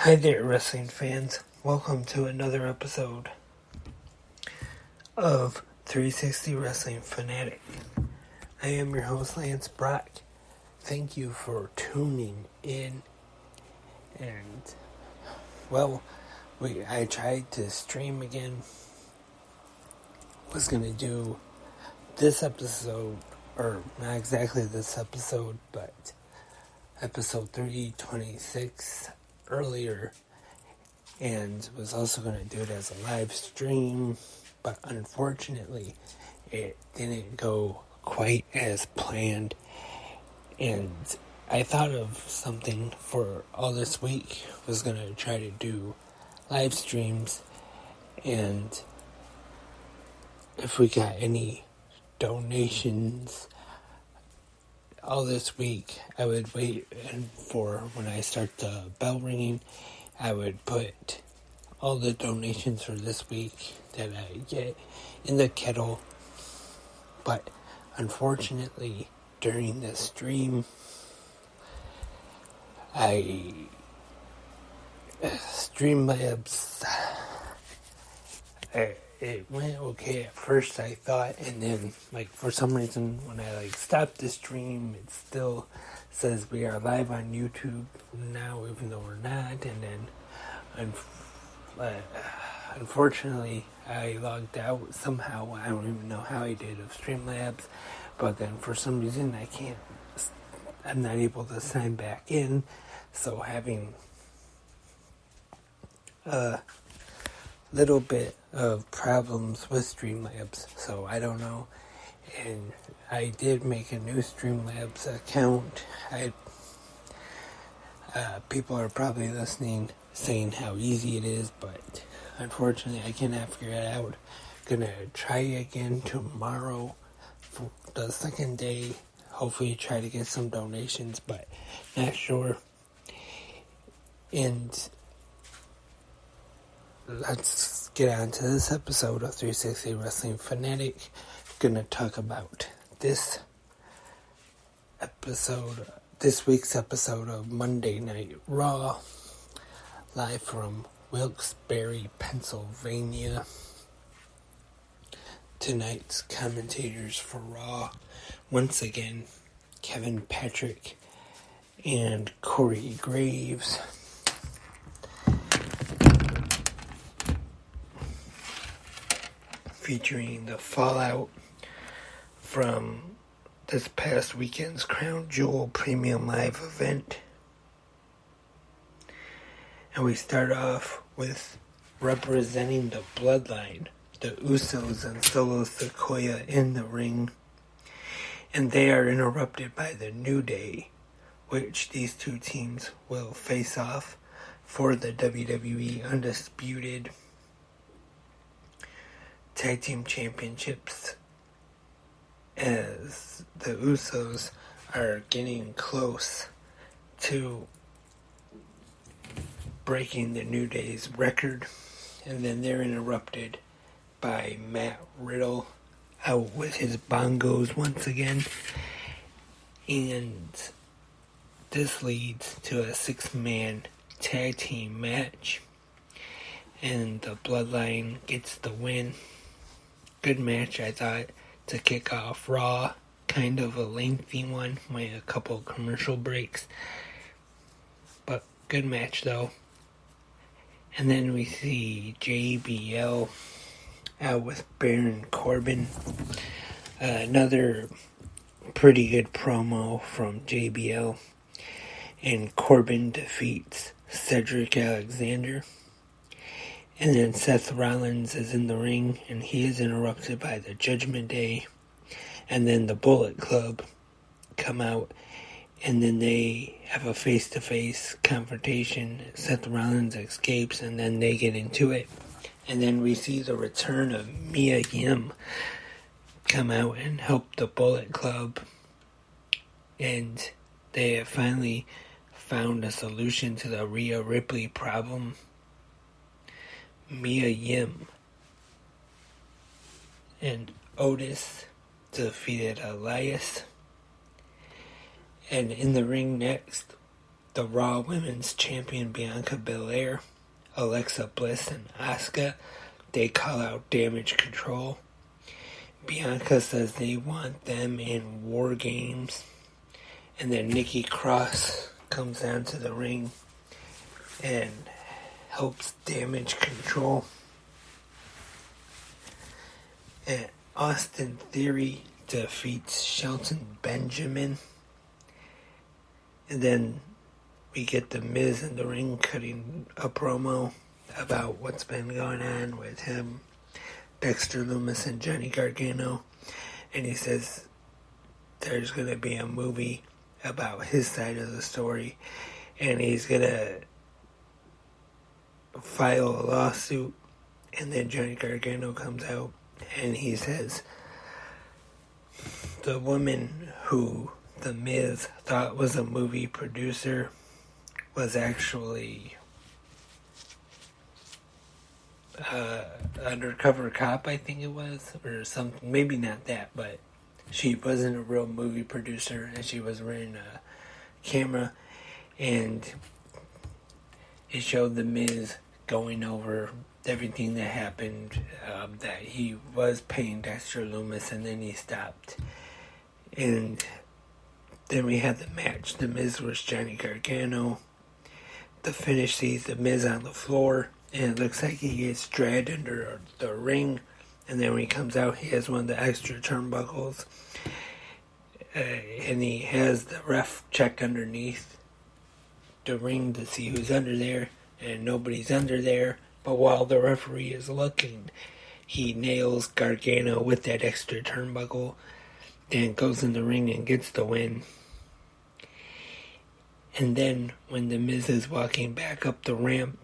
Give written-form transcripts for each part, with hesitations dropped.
Hi there, wrestling fans. Welcome to another episode of 360 Wrestling Fanatic. I am your host, Lance Brock. Thank you for tuning in. And, I tried to stream again. Was going to do this episode, or not exactly this episode, but episode 326 earlier, and was also going to do it as a live stream, but unfortunately it didn't go quite as planned, and I thought of something for all this week. Was going to try to do live streams, and if we got any donations all this week, I would wait, and for when I start the bell ringing, I would put all the donations for this week that I get in the kettle. But unfortunately, during the stream, Streamlabs, it went okay at first, I thought, and then, for some reason, when I, stopped the stream, it still says we are live on YouTube now, even though we're not, and then, unfortunately, I logged out somehow. I don't even know how I did of Streamlabs, but then for some reason, I'm not able to sign back in, so having a little bit of problems with Streamlabs, so I don't know. And I did make a new Streamlabs account. People are probably listening, saying how easy it is, but unfortunately I cannot figure it out. Gonna try again tomorrow for the second day. Hopefully try to get some donations, but not sure. And let's get on to this episode of 360 Wrestling Fanatic. Gonna talk about this week's episode of Monday Night RAW, live from Wilkes-Barre, Pennsylvania. Tonight's commentators for RAW, once again, Kevin Patrick and Corey Graves. Featuring the fallout from this past weekend's Crown Jewel Premium Live event. And we start off with representing the Bloodline, the Usos and Solo Sikoa in the ring. And they are interrupted by the New Day, which these two teams will face off for the WWE Undisputed Tag Team Championships, as the Usos are getting close to breaking the New Day's record, and then they're interrupted by Matt Riddle out with his bongos once again, and this leads to a 6-man tag team match, and the Bloodline gets the win. Good match, I thought, to kick off Raw. Kind of a lengthy one, with a couple commercial breaks. But good match, though. And then we see JBL out with Baron Corbin. Another pretty good promo from JBL. And Corbin defeats Cedric Alexander. And then Seth Rollins is in the ring, and he is interrupted by the Judgment Day. And then the Bullet Club come out, and then they have a face-to-face confrontation. Seth Rollins escapes, and then they get into it. And then we see the return of Mia Yim come out and help the Bullet Club. And they have finally found a solution to the Rhea Ripley problem. Mia Yim and Otis defeated Elias. And in the ring next, the Raw Women's Champion Bianca Belair, Alexa Bliss, and Asuka. They call out Damage Control. Bianca says they want them in War Games. And then Nikki Cross comes down to the ring and helps Damage Control. And Austin Theory defeats Shelton Benjamin. And then we get The Miz in the ring cutting a promo about what's been going on with him, Dexter Lumis, and Johnny Gargano. And he says there's going to be a movie about his side of the story, and he's going to file a lawsuit. And then Johnny Gargano comes out and he says the woman who The Miz thought was a movie producer was actually undercover cop, I think it was, or something. Maybe not that, but she wasn't a real movie producer, and she was wearing a camera, and it showed The Miz going over everything that happened, that he was paying Dexter Lumis, and then he stopped. And then we had the match. The Miz versus Johnny Gargano. The finish sees The Miz on the floor, and it looks like he gets dragged under the ring. And then when he comes out, he has one of the extra turnbuckles. And he has the ref check underneath the ring to see who's under there. And nobody's under there. But while the referee is looking, he nails Gargano with that extra turnbuckle. Then goes in the ring and gets the win. And then when The Miz is walking back up the ramp,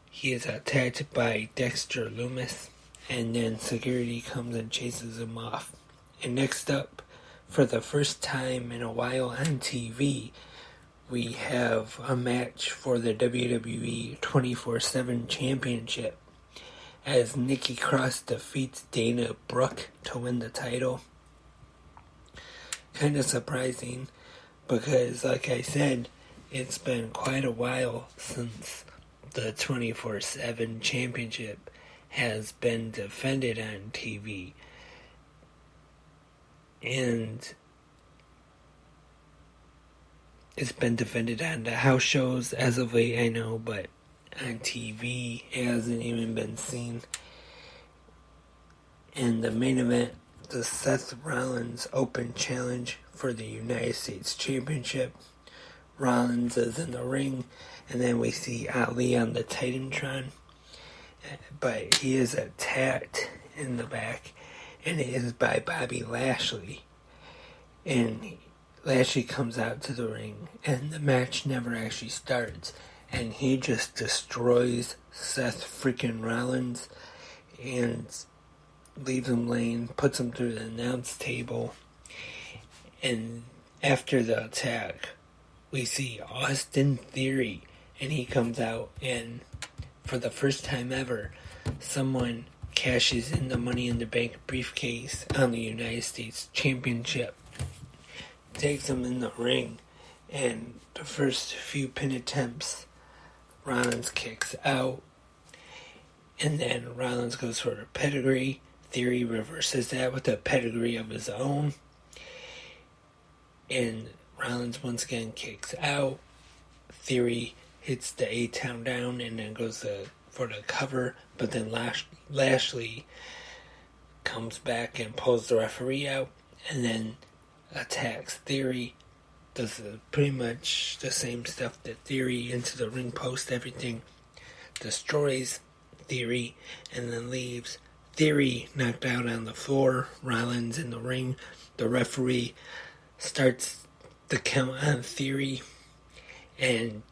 he is attacked by Dexter Lumis. And then security comes and chases him off. And next up, for the first time in a while on TV, we have a match for the WWE 24/7 Championship, as Nikki Cross defeats Dana Brooke to win the title. Kind of surprising, because like I said, it's been quite a while since the 24/7 Championship has been defended on TV. And it's been defended on the house shows as of late, I know, but on TV it hasn't even been seen. In the main event, the Seth Rollins Open Challenge for the United States Championship. Rollins is in the ring, and then we see Ali on the Titantron, but he is attacked in the back, and it is by Bobby Lashley. And Lashley comes out to the ring, and the match never actually starts, and he just destroys Seth freaking Rollins and leaves him laying, puts him through the announce table. And after the attack, we see Austin Theory, and he comes out, and for the first time ever, someone cashes in the Money in the Bank briefcase on the United States Championship. Takes him in the ring, and the first few pin attempts, Rollins kicks out, and then Rollins goes for a pedigree. Theory reverses that with a pedigree of his own, and Rollins once again kicks out. Theory hits the A-Town down and then goes for the cover, but then Lashley comes back and pulls the referee out, and then attacks Theory. Does pretty much the same stuff that Theory into the ring post, everything. Destroys Theory and then leaves. Theory knocked out on the floor. Rollins in the ring. The referee starts the count on Theory, and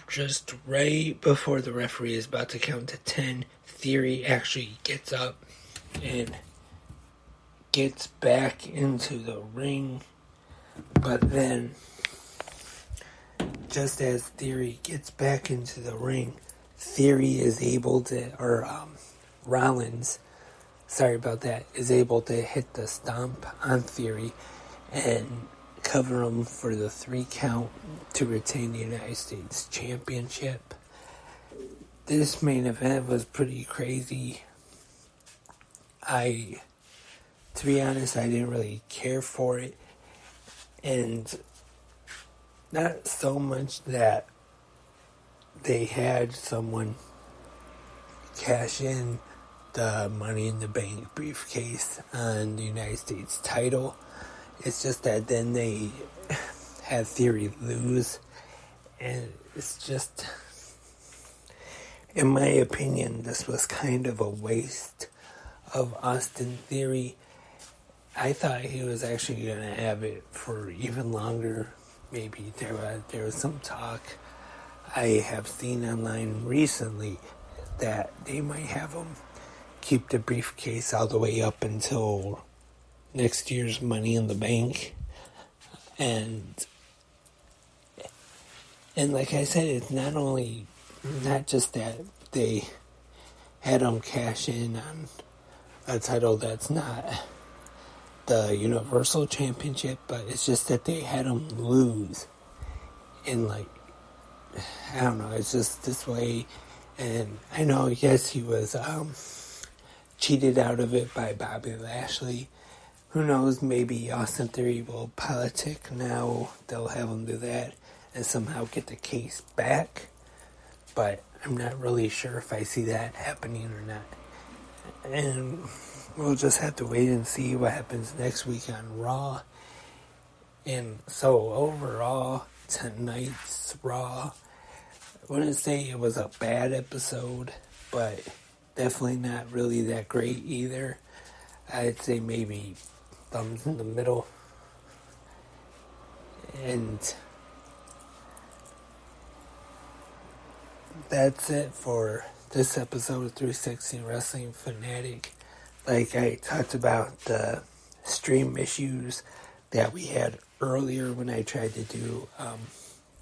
just right before the referee is about to count to 10, Theory actually gets up and gets back into the ring. But then, just as Theory gets back into the ring, Theory is able to, Rollins, sorry about that, is able to hit the stomp on Theory, and cover him for the 3 count to retain the United States Championship. This main event was pretty crazy. To be honest, I didn't really care for it. And not so much that they had someone cash in the Money in the Bank briefcase on the United States title. It's just that then they had Theory lose. And it's just, in my opinion, this was kind of a waste of Austin Theory. I thought he was actually going to have it for even longer. Maybe there was some talk I have seen online recently that they might have him keep the briefcase all the way up until next year's Money in the Bank. And like I said, it's not just that they had him cash in on a title that's not the Universal Championship, but it's just that they had him lose. And I don't know, it's just this way. And I know, yes, he was cheated out of it by Bobby Lashley. Who knows, maybe Austin Theory will politic now. They'll have him do that and somehow get the case back. But I'm not really sure if I see that happening or not. And we'll just have to wait and see what happens next week on Raw. And so overall, tonight's Raw, I wouldn't say it was a bad episode, but definitely not really that great either. I'd say maybe thumbs in the middle. And that's it for this episode of 360 Wrestling Fanatic. Like I talked about the stream issues that we had earlier when I tried to do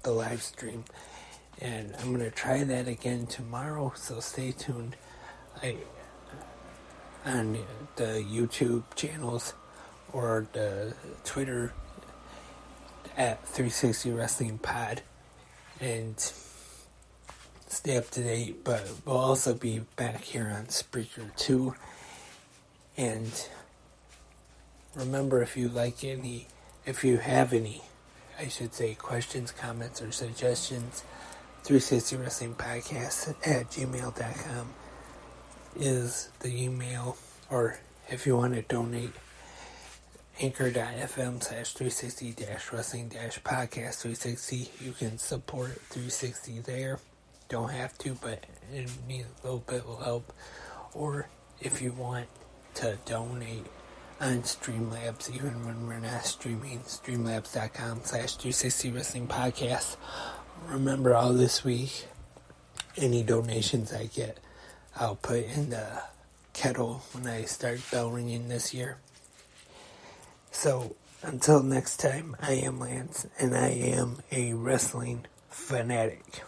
the live stream. And I'm going to try that again tomorrow, so stay tuned on the YouTube channels or the Twitter at 360 Wrestling Pod. And stay up to date, but we'll also be back here on Spreaker too. And remember, if you have any questions, comments, or suggestions, 360 Wrestling Podcast at gmail.com is the email. Or if you want to donate, anchor.fm/360-wrestling-podcast 360. You can support 360 there. Don't have to, but a little bit will help. Or if you want to donate on Streamlabs, even when we're not streaming, streamlabs.com/360 Wrestling Podcast. Remember, all this week, any donations I get, I'll put in the kettle when I start bell ringing this year. So, until next time, I am Lance, and I am a wrestling fanatic.